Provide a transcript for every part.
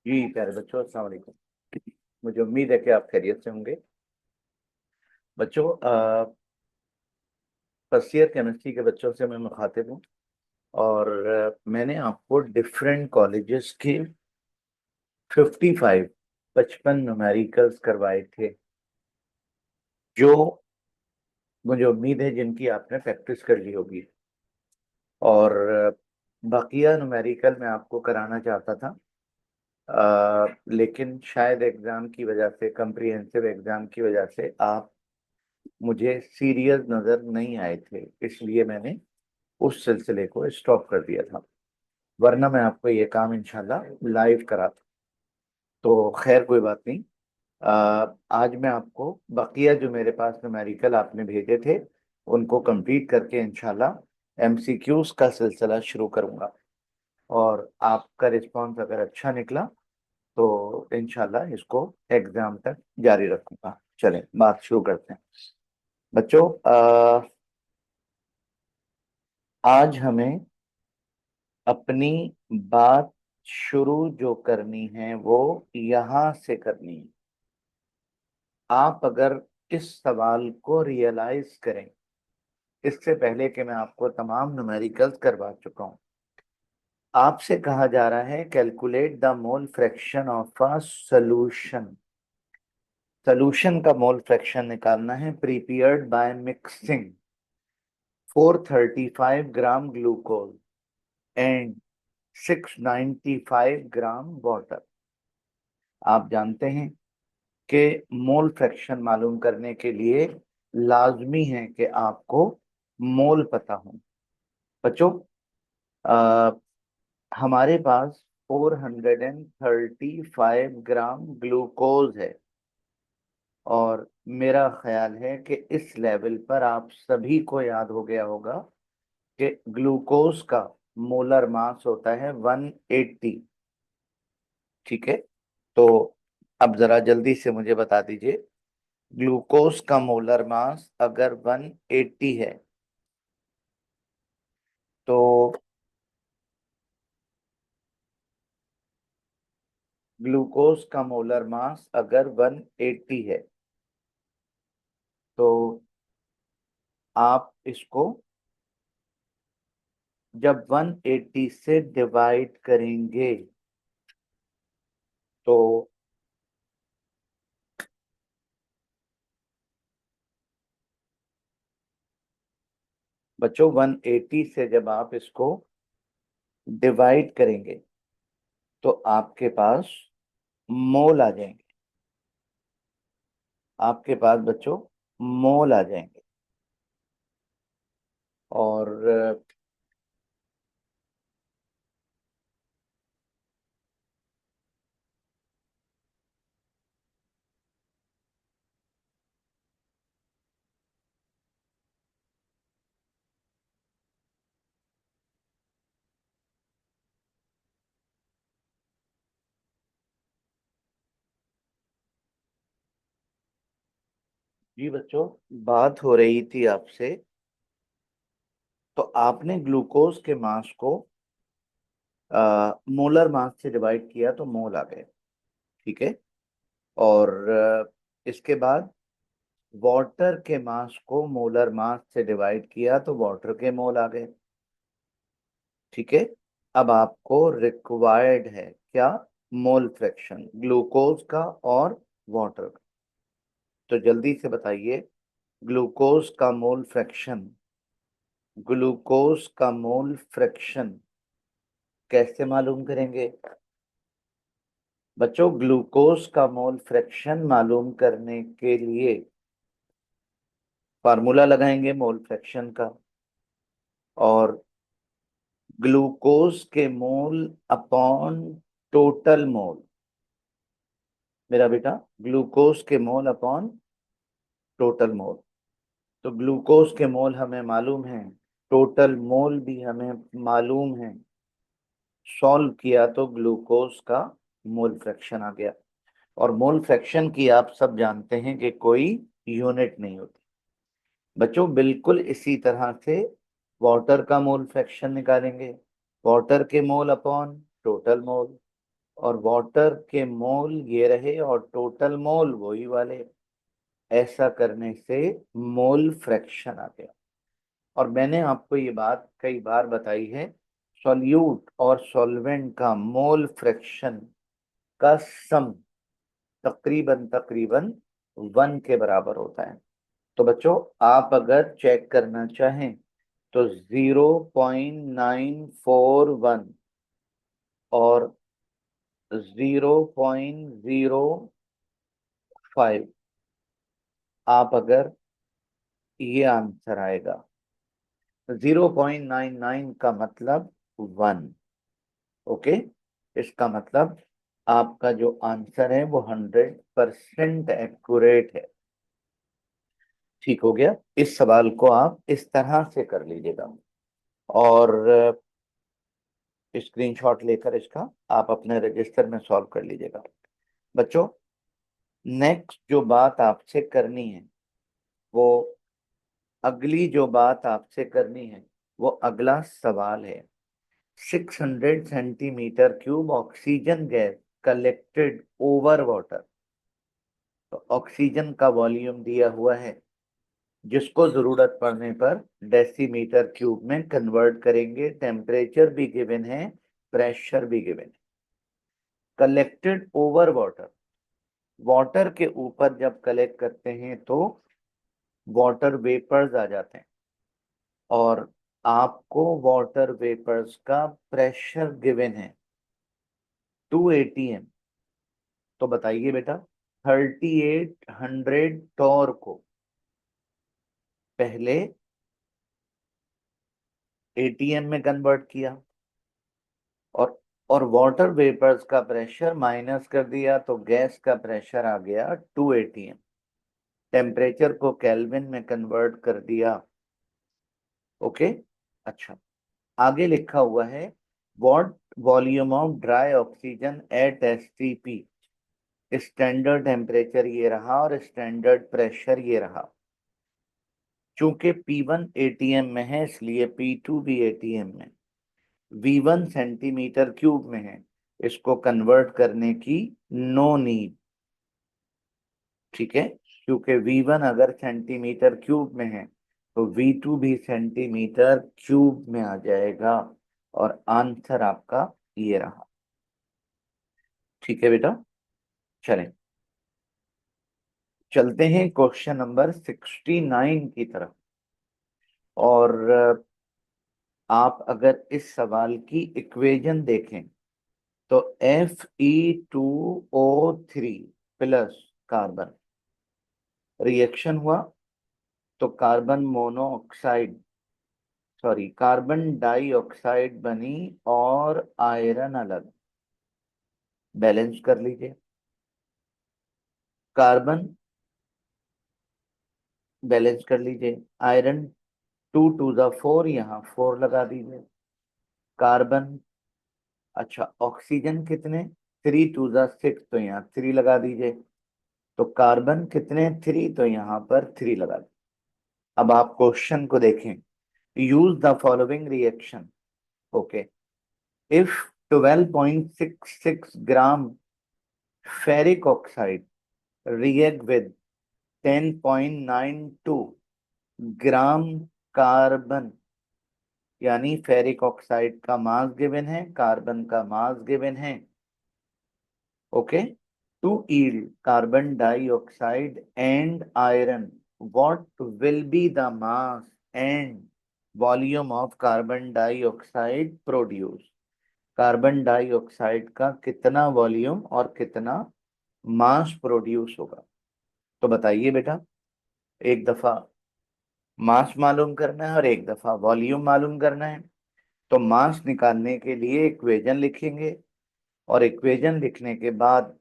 जी प्यारे बच्चों, अस्सलाम वालेकुम। मुझे उम्मीद है कि आप खैरियत से होंगे। बच्चों, फर्स्ट ईयर केमिस्ट्री के बच्चों से मैं मुखातिब हूँ। और मैंने आपको डिफरेंट कॉलेजेस के 55 न्यूमेरिकल्स करवाए थे, जो मुझे उम्मीद है जिनकी आपने प्रैक्टिस कर ली होगी। और बाकिया न्यूमेरिकल मैं आपको कराना चाहता था, लेकिन शायद एग्जाम की वजह से, कंप्रिहेंसिव एग्जाम की वजह से आप मुझे सीरियस नजर नहीं आए थे, इसलिए मैंने उस सिलसिले को स्टॉप कर दिया था। वरना मैं आपको ये काम इंशाल्लाह लाइव कराता। तो खैर, कोई बात नहीं। आज मैं आपको बकिया जो मेरे पास न्यूमेरिकल आपने भेजे थे उनको कंप्लीट करके इंशाल्लाह एमसीक्यूज का सिलसिला शुरू करूंगा। और आपका रिस्पांस अगर अच्छा निकला तो इंशाल्लाह इसको एग्जाम तक जारी रखूंगा। चलें, बात शुरू करते हैं। बच्चों, आज हमें अपनी बात शुरू जो करनी है वो यहां से करनी है। आप अगर इस सवाल को रियलाइज करें, इससे पहले कि मैं आपको तमाम न्यूमेरिकल्स करवा चुका हूं, आपसे कहा जा रहा है calculate the mole fraction of a solution. Solution का मोल फ्रैक्शन निकालना है prepared by mixing 435 gram glucose and 695 gram water. आप जानते हैं कि मोल फ्रैक्शन मालूम करने के लिए लाजमी है कि आपको मोल पता हो। बच्चों, आ, हमारे पास 435 ग्राम ग्लूकोज है। और मेरा ख्याल है कि इस लेवल पर आप सभी को याद हो गया होगा कि ग्लूकोज का मोलर मास होता है 180। ठीक है, तो अब जरा जल्दी से मुझे बता दीजिए, ग्लूकोज का मोलर मास अगर 180 है तो ग्लूकोज का मोलर मास अगर 180 है तो आप इसको जब 180 से डिवाइड करेंगे तो बच्चों 180 से जब आप इसको डिवाइड करेंगे तो आपके पास मोल आ जाएंगे। आपके पास बच्चों मोल आ जाएंगे। और जी बच्चों, बात हो रही थी आपसे, तो आपने ग्लूकोज के मास को मोलर मास से डिवाइड किया तो मोल आ गए। ठीक है। और इसके बाद वाटर के मास को मोलर मास से डिवाइड किया तो वाटर के मोल आ गए। ठीक है। अब आपको रिक्वायर्ड है क्या? मोल फ्रैक्शन ग्लूकोज का और वाटर का। तो जल्दी से बताइए, ग्लूकोज का मोल फ्रैक्शन, ग्लूकोज का मोल फ्रैक्शन कैसे मालूम करेंगे? बच्चों, ग्लूकोज का मोल फ्रैक्शन मालूम करने के लिए फार्मूला लगाएंगे मोल फ्रैक्शन का। और ग्लूकोज के मोल अपॉन टोटल मोल, मेरा बेटा, ग्लूकोज के मोल अपॉन टोटल मोल। तो ग्लूकोज के मोल हमें मालूम है, टोटल मोल भी हमें मालूम है। सॉल्व किया तो ग्लूकोज का मोल फ्रैक्शन आ गया। और मोल फ्रैक्शन की आप सब जानते हैं कि कोई यूनिट नहीं होती। बच्चों, बिल्कुल इसी तरह से वाटर का मोल फ्रैक्शन निकालेंगे। वाटर के मोल अपॉन टोटल मोल। और वाटर के मोल ये रहे और टोटल मोल वही वाले। ऐसा करने से मोल फ्रैक्शन आ गया। और मैंने आपको ये बात कई बार बताई है, सॉल्यूट और सॉल्वेंट का मोल फ्रैक्शन का सम तकरीबन तकरीबन 1 के बराबर होता है। तो बच्चों, आप अगर चेक करना चाहें तो 0.941 और 0.05, आप अगर ये आंसर आएगा, 0.99 का मतलब 1। ओके, इसका मतलब आपका जो आंसर है वो 100% एक्यूरेट है। ठीक हो गया। इस सवाल को आप इस तरह से कर लीजिएगा और स्क्रीनशॉट लेकर इसका आप अपने रजिस्टर में सॉल्व कर लीजिएगा। बच्चों, नेक्स्ट जो बात आपसे करनी है वो अगली जो बात आपसे करनी है वो अगला सवाल है। 600 centimetre cube oxygen gas collected over water. तो ऑक्सीजन का वॉल्यूम दिया हुआ है, जिसको जरूरत पड़ने पर डेसीमीटर क्यूब में कन्वर्ट करेंगे। टेम्परेचर भी गिवन है, प्रेशर भी गिवन है। कलेक्टेड ओवर वाटर, वाटर के ऊपर जब कलेक्ट करते हैं तो वाटर वेपर्स आ जाते हैं और आपको वाटर वेपर्स का प्रेशर गिवन है 2 atm। तो बताइए बेटा, 3800 टॉर को पहले एटीएम में कन्वर्ट किया और वाटर वेपर्स का प्रेशर माइनस कर दिया तो गैस का प्रेशर आ गया 2 atm। टेम्परेचर को केल्विन में कन्वर्ट कर दिया। ओके, अच्छा, आगे लिखा हुआ है what volume of dry oxygen at STP. Standard temperature ये रहा और स्टैंडर्ड प्रेशर ये रहा। चूंकि P1 एटीएम में है इसलिए P2 भी एटीएम में। V1 सेंटीमीटर क्यूब में है, इसको कन्वर्ट करने की नो नीड। ठीक है, क्योंकि V1 अगर सेंटीमीटर क्यूब में है तो V2 भी सेंटीमीटर क्यूब में आ जाएगा और आंसर आपका ये रहा। ठीक है बेटा, चलें चलते हैं क्वेश्चन नंबर 69 की तरफ। और आप अगर इस सवाल की इक्वेशन देखें तो Fe2O3 प्लस कार्बन रिएक्शन हुआ तो carbon monoxide, sorry carbon dioxide बनी और आयरन अलग। बैलेंस कर लीजिए। कार्बन बैलेंस कर लीजिए, आयरन 2 टू द 4, यहाँ 4 लगा दीजिए। कार्बन, अच्छा ऑक्सीजन कितने, 3 टू द 6, तो यहाँ 3 लगा दीजिए। तो कार्बन कितने, 3, तो यहाँ पर 3 लगा दीजिए। अब आप क्वेश्चन को देखें, use the following reaction. Okay, if 12.66 gram ferric oxide react with 10.92 gram carbon, यानी फेरिक ऑक्साइड का मास गिवन है, कार्बन का मास गिवन है। Okay, to yield carbon dioxide and iron, what will be the mass and volume of carbon dioxide produce. Carbon dioxide का कितना volume और कितना मास produce होगा। तो बताइए बेटा, एक दफा मास मालूम करना है और एक दफा वॉल्यूम मालूम करना है। तो मास निकालने के लिए इक्वेशन लिखेंगे और इक्वेशन लिखने के बाद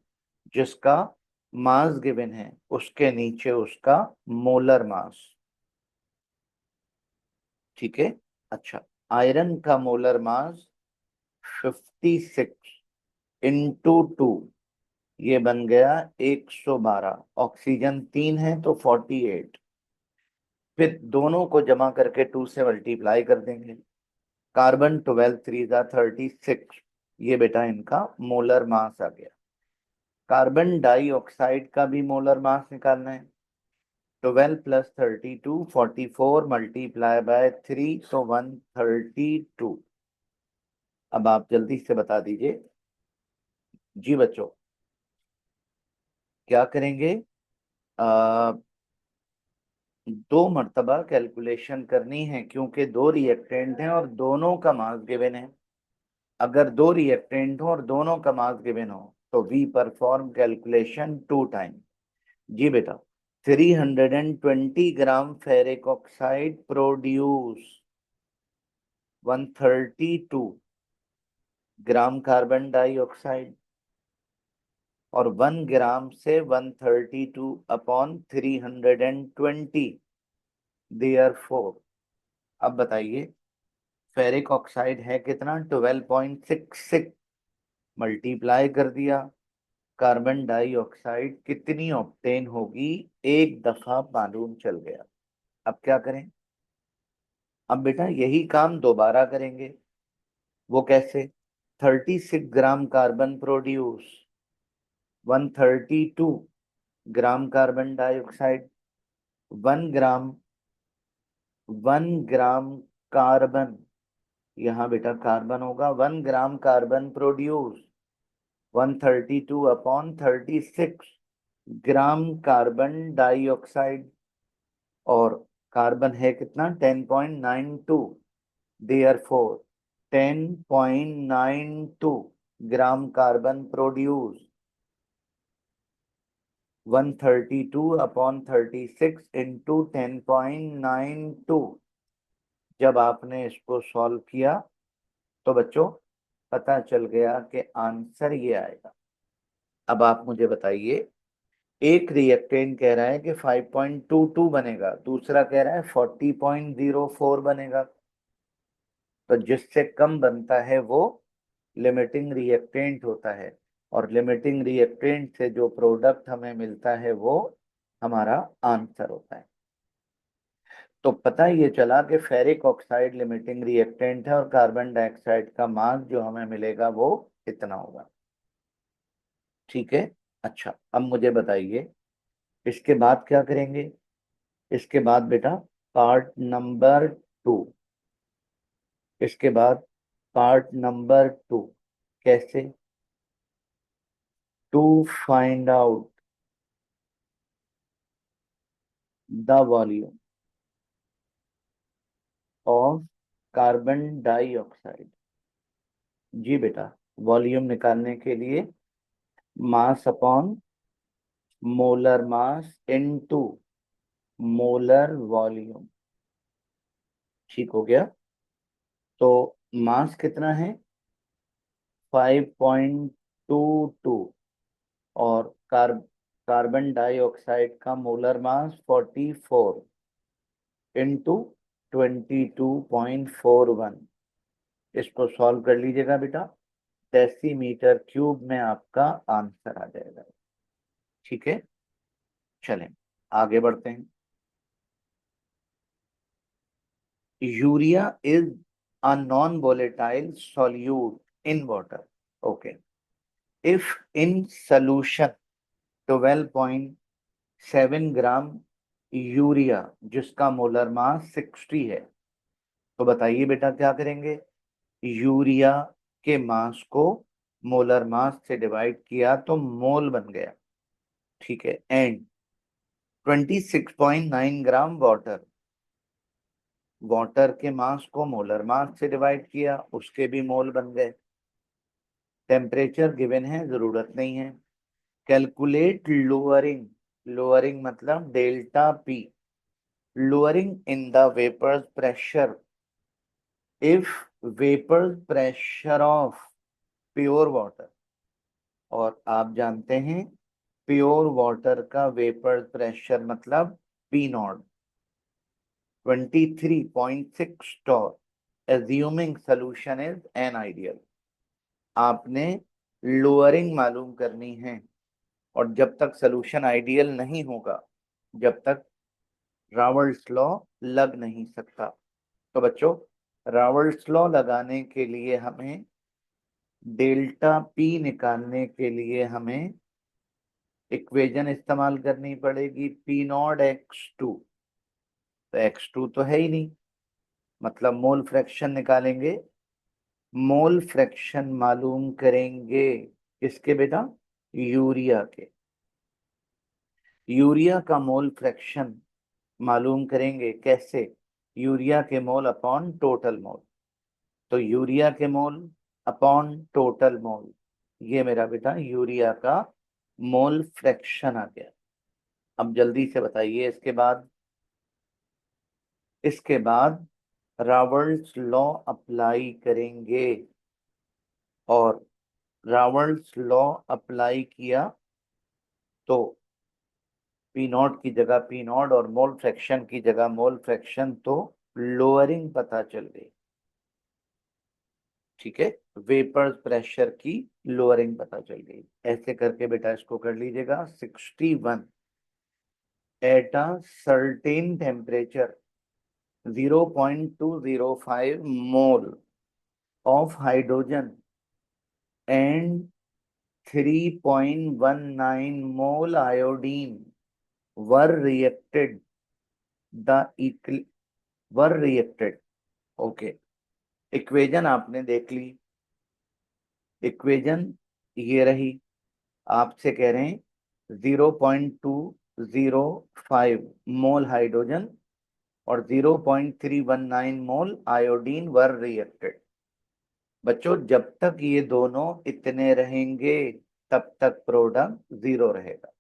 जिसका मास गिवन है उसके नीचे उसका मोलर मास। ठीक है, अच्छा, आयरन का मोलर मास 56 इंटू 2, ये बन गया 112। ऑक्सीजन 3 है तो 48। फिर दोनों को जमा करके 2 से मल्टीप्लाई कर देंगे। कार्बन 12 3 जा 36, ये बेटा इनका मोलर मास आ गया। कार्बन डाइऑक्साइड का भी मोलर मास निकालना है। 12 प्लस 32 44 मल्टीप्लाई बाय 3 तो 132। अब आप जल्दी से बता दीजिए जी बच्चों, क्या करेंगे? आ, दो मर्तबा कैलकुलेशन करनी है क्योंकि दो रिएक्टेंट हैं और दोनों का मास गिवन है। अगर दो रिएक्टेंट हो और दोनों का मास गिवन हो तो वी परफॉर्म कैलकुलेशन 2 टाइम। जी बेटा, 320 gram ferric oxide produce 132 gram carbon dioxide, और 1 ग्राम से 132 अपॉन 320, देयरफॉर। अब बताइए फेरिक ऑक्साइड है कितना? 12.66। मल्टीप्लाई कर दिया, कार्बन डाइऑक्साइड कितनी ऑक्टेन होगी एक दफा मालूम चल गया। अब क्या करें? अब बेटा यही काम दोबारा करेंगे। वो कैसे? 36 gram carbon produce 132 gram carbon dioxide, 1 ग्राम 1 ग्राम कार्बन, यहाँ बेटा कार्बन होगा, 1 ग्राम कार्बन प्रोड्यूस 132 अपॉन 36 ग्राम कार्बन डाइऑक्साइड, और कार्बन है कितना? 10.92, therefore 10.92 gram carbon produce 132 upon 36 into 10.92। जब आपने इसको सॉल्व किया तो बच्चों पता चल गया कि आंसर ये आएगा। अब आप मुझे बताइए, एक रिएक्टेंट कह रहा है कि 5.22 बनेगा, दूसरा कह रहा है 40.04 बनेगा। तो जिससे कम बनता है वो लिमिटिंग रिएक्टेंट होता है, और लिमिटिंग रिएक्टेंट से जो प्रोडक्ट हमें मिलता है वो हमारा आंसर होता है। तो पता ये चला कि फेरिक ऑक्साइड लिमिटिंग रिएक्टेंट है और कार्बन डाइऑक्साइड का मास जो हमें मिलेगा वो इतना होगा। ठीक है। अच्छा, अब मुझे बताइए इसके बाद क्या करेंगे? इसके बाद बेटा पार्ट नंबर 2। इसके बाद पार्ट नंबर 2 कैसे? To find out the volume of carbon dioxide. जी बेटा, वॉल्यूम निकालने के लिए mass upon molar mass into molar volume. ठीक हो गया। तो मास कितना है? 5.22, और कार्बन डाइऑक्साइड का मोलर मास 44 इंटू 22.41। इसको सॉल्व कर लीजिएगा बेटा, डेसीमीटर क्यूब में आपका आंसर आ जाएगा। ठीक है, चलें आगे बढ़ते हैं। Urea is a non volatile solute in water. Okay, if in solution 12.7 gram urea जिसका मोलर मास 60 है, तो बताइए बेटा क्या करेंगे? यूरिया के मास को मोलर मास से डिवाइड किया तो मोल बन गया। ठीक है, एंड 26.9 ग्राम वाटर, वाटर के मास को मोलर मास से डिवाइड किया, उसके भी मोल बन गए। टेम्परेचर गिवन है, जरूरत नहीं है। कैलकुलेट लोअरिंग, लोअरिंग मतलब delta P, lowering in the vapours pressure if vapour pressure of pure water. और आप जानते हैं प्योर वाटर का वेपर प्रेशर मतलब P not 23.6 torr, assuming solution is an ideal. आपने लोअरिंग मालूम करनी है, और जब तक सोल्यूशन आइडियल नहीं होगा जब तक रावल्स लॉ लग नहीं सकता। तो बच्चों रावल्स लॉ लगाने के लिए हमें डेल्टा पी निकालने के लिए हमें इक्वेशन इस्तेमाल करनी पड़ेगी P0 x2। तो x2 तो है ही नहीं, मतलब मोल फ्रैक्शन निकालेंगे। मोल फ्रैक्शन मालूम करेंगे किसके बेटा? यूरिया के। यूरिया का मोल फ्रैक्शन मालूम करेंगे कैसे? यूरिया के मोल अपॉन टोटल मोल। तो यूरिया के मोल अपॉन टोटल मोल, ये मेरा बेटा यूरिया का मोल फ्रैक्शन आ गया। अब जल्दी से बताइए इसके बाद रावर्ल्स लॉ अप्लाई करेंगे, और रावर्ल्स लॉ अप्लाई किया तो P0 की जगह P0 और मोल फ्रैक्शन की जगह मोल फ्रैक्शन, तो लोअरिंग पता चल गई। ठीक है, वेपर प्रेशर की लोअरिंग पता चल गई। ऐसे करके बेटा इसको कर लीजिएगा। 61 at a certain temperature 0.205 mole of hydrogen and 3.19 mole iodine were reacted the equi- were reacted। Okay, equation आपने देख ली। इक्वेशन ये रही। आपसे कह रहे हैं 0.205 मोल हाइड्रोजन और 0.319 मोल आयोडीन वर रिएक्टेड। बच्चों जब तक ये दोनों इतने रहेंगे तब तक प्रोडक्ट जीरो रहेगा।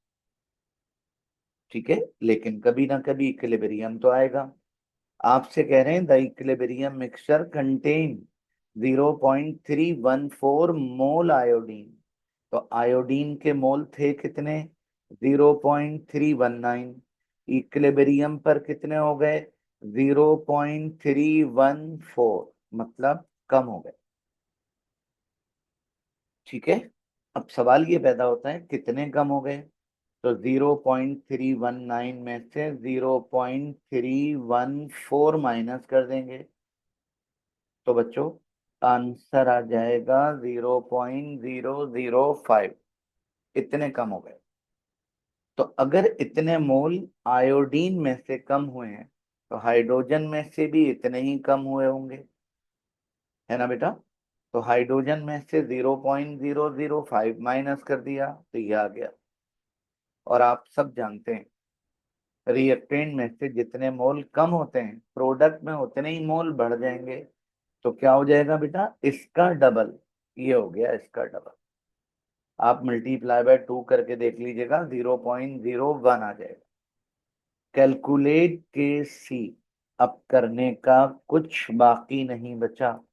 ठीक है, लेकिन कभी ना कभी इक्विलिब्रियम तो आएगा। आपसे कह रहे हैं the equilibrium mixture contain 0.314 mole iodine. तो आयोडीन के मोल थे कितने? 0.319। इक्विलिब्रियम पर कितने हो गए? 0.314, मतलब कम हो गए। ठीक है, अब सवाल ये पैदा होता है कितने कम हो गए। तो 0.319 में से 0.314 माइनस कर देंगे, तो बच्चों आंसर आ जाएगा 0.005। इतने कम हो गए। तो अगर इतने मोल आयोडीन में से कम हुए हैं तो हाइड्रोजन में से भी इतने ही कम हुए होंगे, है ना बेटा? तो हाइड्रोजन में से 0.005 माइनस कर दिया तो ये आ गया। और आप सब जानते हैं रिएक्टेंट में से जितने मोल कम होते हैं प्रोडक्ट में उतने ही मोल बढ़ जाएंगे। तो क्या हो जाएगा बेटा? इसका डबल। ये हो गया इसका डबल। आप मल्टीप्लाई बाय 2 करके देख लीजिएगा, 0.01 आ जाएगा। कैलकुलेट के सी। अब करने का कुछ बाकी नहीं बचा।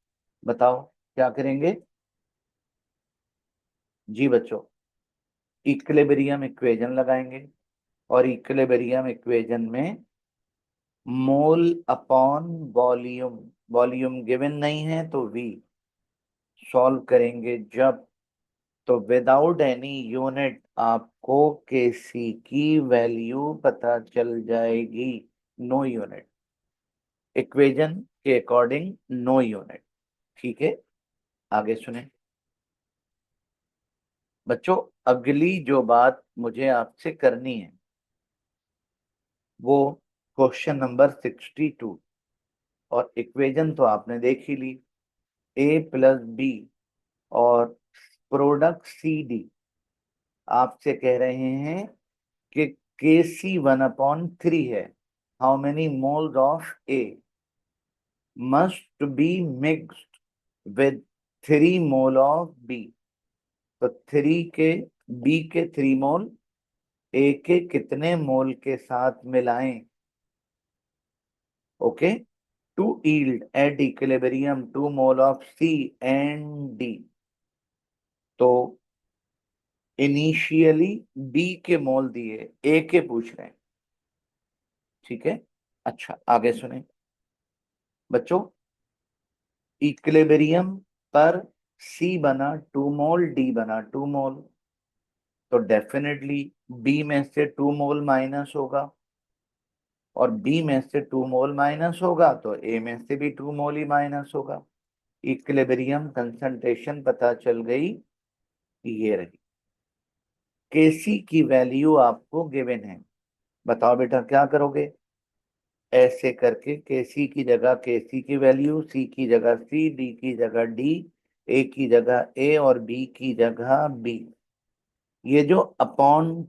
बताओ क्या करेंगे? जी बच्चों, इक्विलिब्रियम इक्वेशन लगाएंगे, और इक्विलिब्रियम इक्वेशन में mole upon volume, volume given नहीं है तो वी सॉल्व करेंगे जब, तो विदाउट एनी यूनिट आपको केसी की वैल्यू पता चल जाएगी। नो यूनिट, इक्वेशन के अकॉर्डिंग नो यूनिट। ठीक है, आगे सुने बच्चों। अगली जो बात मुझे आपसे करनी है वो क्वेश्चन नंबर 62। और इक्वेशन तो आपने देख ही ली, A+B और प्रोडक्ट CD। आपसे कह रहे हैं कि Kc1/3 है। How many moles of A must be mixed with 3 mole of B। तो 3 मोल A के कितने मोल के साथ मिलाएं? Okay, to yield at equilibrium 2 mole of C and D। तो इनिशियली B के मोल दिए, A के पूछ रहे हैं। ठीक है, अच्छा आगे सुने बच्चों। इक्विलिब्रियम पर C बना 2 मोल, D बना 2 मोल। तो डेफिनेटली B में से 2 मोल माइनस होगा, और B में से 2 मोल माइनस होगा तो A में से भी 2 मोल ही माइनस होगा। इक्विलिब्रियम कंसंट्रेशन पता चल गई, ये रही। केसी की वैल्यू आपको गिवन है, बताओ बेटा क्या करोगे। ऐसे करके केसी की जगह केसी की वैल्यू, सी की जगह सी, डी की जगह डी, ए की जगह ए और बी की जगह बी। ये जो अपॉन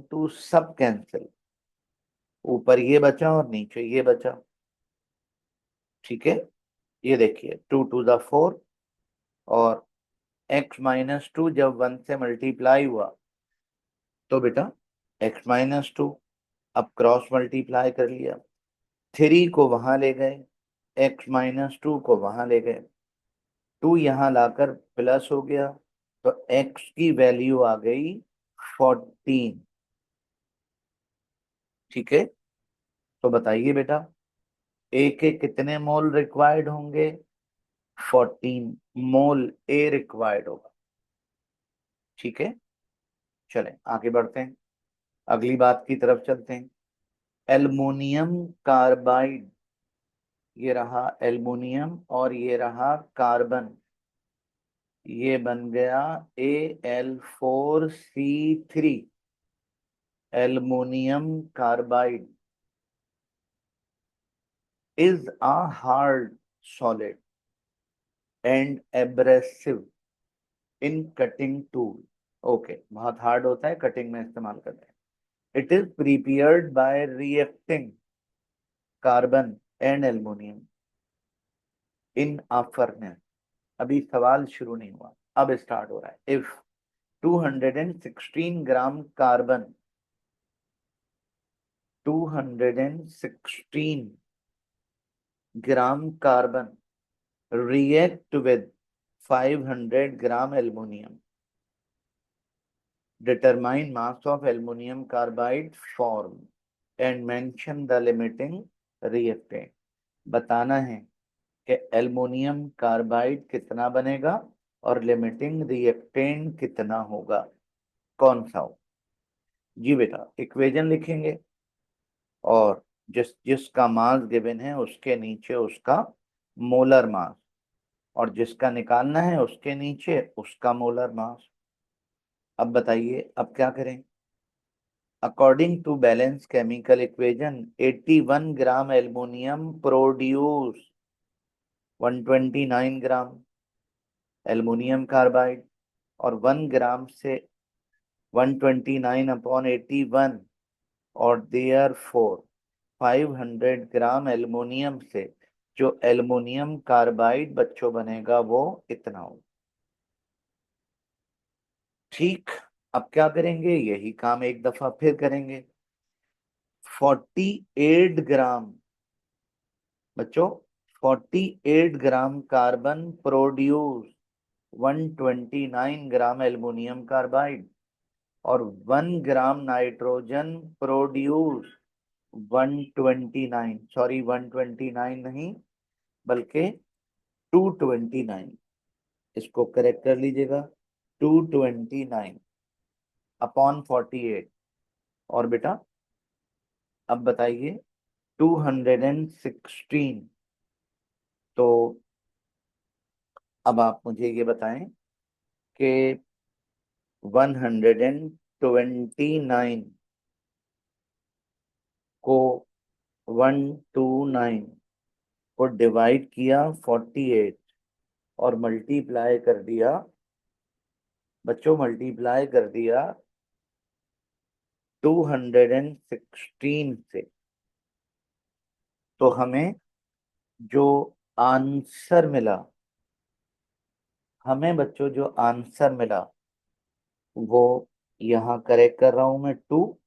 टू सब कैंसिल, ऊपर ये बचा और नीचे ये बचा। ठीक है, ये देखिए 2 टू द 4, और x-2 जब 1 से मल्टीप्लाई हुआ तो बेटा x-2, अब क्रॉस मल्टीप्लाई कर लिया, 3 को वहां ले गए, x-2 को वहां ले गए, 2 यहां लाकर प्लस हो गया, तो x की वैल्यू आ गई 14। ठीक है, तो बताइए बेटा ए के कितने मोल रिक्वायर्ड होंगे, 14 मोल ए रिक्वायर्ड होगा। ठीक है, चलें आगे बढ़ते हैं, अगली बात की तरफ चलते हैं। एल्युमिनियम कार्बाइड, ये रहा एल्युमिनियम और ये रहा कार्बन, ये बन गया Al4C3, aluminium carbide is a hard solid and abrasive in cutting tool। Okay, बहुत हार्ड होता है, कटिंग में इस्तेमाल करते हैं। It is prepared by reacting carbon and aluminium in a furnace. अभी सवाल शुरू नहीं हुआ, अब स्टार्ट हो रहा है। If 216 gram carbon, 216 gram carbon react with 500 gram aluminum, determine mass of aluminum carbide formed and mention the limiting reactant। बताना है कि एल्युमिनियम कार्बाइड कितना बनेगा और लिमिटिंग रिएक्टेंट कितना होगा, कौन सा हो। जी बेटा, इक्वेशन लिखेंगे और जिसका मास गिवन है उसके नीचे उसका मोलर मास, और जिसका निकालना है उसके नीचे उसका मोलर मास। अब बताइए अब क्या करें। According to balance chemical equation, 81 gram aluminium produce 129 gram aluminium carbide, और 1 ग्राम से 129/81, और देयर फोर 500 ग्राम एल्युमिनियम से जो एल्युमिनियम कार्बाइड बच्चों बनेगा वो इतना हो। ठीक, अब क्या करेंगे, यही काम एक दफा फिर करेंगे। 48 ग्राम बच्चों, 48 gram carbon produce 129 gram aluminium carbide, और 1 ग्राम नाइट्रोजन प्रोड्यूस 129, सॉरी 129 नहीं बल्कि 229, इसको करेक्ट कर लीजिएगा, 229/48। और बेटा अब बताइए 216, तो अब आप मुझे ये बताएं कि 129 को 129 को डिवाइड किया 48 और मल्टीप्लाई कर दिया बच्चों, मल्टीप्लाई कर दिया 216 से, तो हमें जो आंसर मिला, हमें बच्चों जो आंसर मिला वो यहाँ करेक्ट कर रहा हूं मैं 2,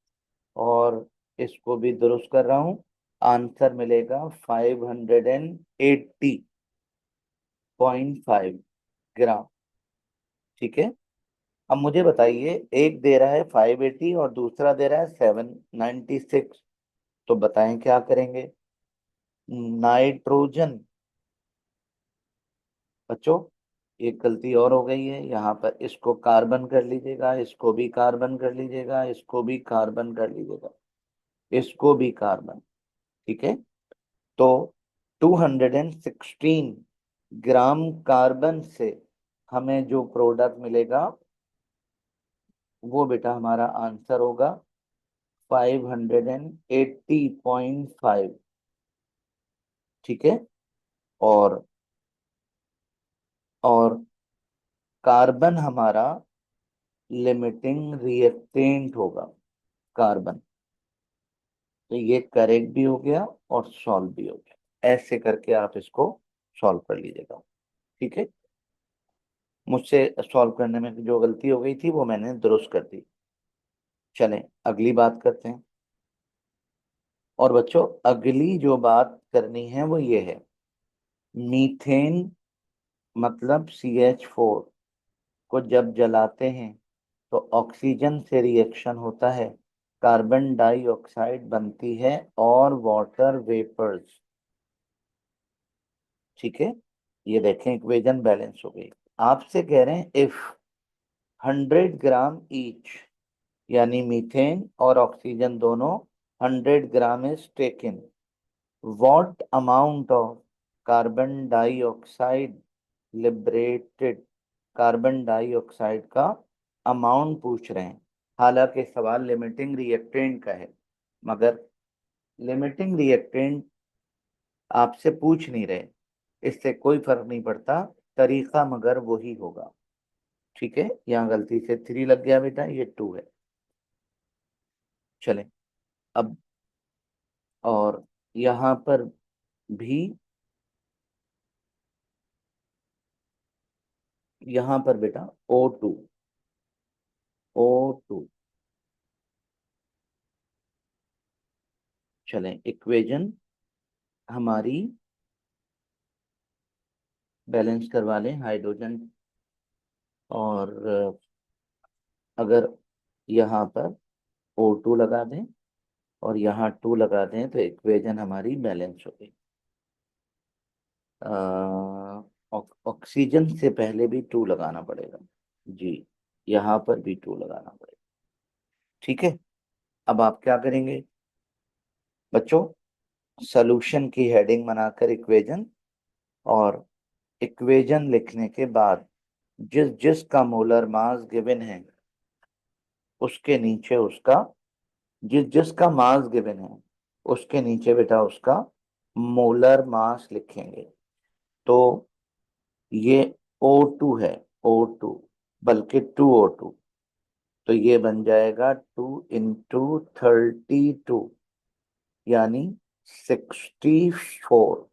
और इसको भी दुरुस्त कर रहा हूं, आंसर मिलेगा 580.5 ग्राम। ठीक है, अब मुझे बताइए, एक दे रहा है 580 और दूसरा दे रहा है 796, तो बताएं क्या करेंगे। नाइट्रोजन बच्चों, एक गलती और हो गई है यहाँ पर, इसको कार्बन कर लीजिएगा, इसको भी कार्बन कर लीजिएगा, इसको भी कार्बन कर लीजिएगा, इसको भी कार्बन। ठीक है, तो 216 ग्राम कार्बन से हमें जो प्रोडक्ट मिलेगा वो बेटा हमारा आंसर होगा 580.5। ठीक है। और और कार्बन हमारा लिमिटिंग रिएक्टेंट होगा, कार्बन। तो ये करेक्ट भी हो गया और सॉल्व भी हो गया। ऐसे करके आप इसको सॉल्व कर लीजिएगा। ठीक है। मुझसे सॉल्व करने में जो गलती हो गई थी वो मैंने दुरुस्त कर दी। चलें अगली बात करते हैं। और बच्चों अगली जो बात करनी है वो ये है, मीथेन मतलब CH4 को जब जलाते हैं तो ऑक्सीजन से रिएक्शन होता है, कार्बन डाइऑक्साइड बनती है और वाटर वेपर्स। ठीक है। ये देखें इक्वेशन बैलेंस हो गई। आपसे कह रहे हैं इफ 100 ग्राम ईच, यानी मीथेन और ऑक्सीजन दोनों 100 gram is taken, what amount of carbon dioxide liberated, carbon dioxide का अमाउंट पूछ रहे हैं। हालांकि सवाल लिमिटिंग रिएक्टेंट का है, मगर लिमिटिंग रिएक्टेंट आपसे पूछ नहीं रहे, इससे कोई फर्क नहीं पड़ता, तरीका मगर वही होगा। ठीक है। यहाँ गलती से 3 लग गया बेटा, ये 2 है। चलें अब, और यहाँ पर भी, यहाँ पर बेटा O2, O2। चलें इक्वेशन हमारी बैलेंस करवा लें, हाइड्रोजन। और अगर यहाँ पर O2 लगा दें और यहाँ 2 लगा दें तो इक्वेशन हमारी बैलेंस हो गई। ऑक्सीजन से पहले भी 2 लगाना पड़ेगा जी, यहाँ पर भी 2 लगाना पड़ेगा। ठीक है। अब आप क्या करेंगे बच्चों, सॉल्यूशन की हेडिंग बनाकर इक्वेशन, और इक्वेशन लिखने के बाद जिस जिसका मोलर मास गिवन है उसके नीचे उसका, जिस जिसका मास गिवन है उसके नीचे बेटा उसका मोलर मास लिखेंगे। तो ये O2 है, O2, बल्कि 2O2। तो ये बन जाएगा 2 × 32, यानी 64।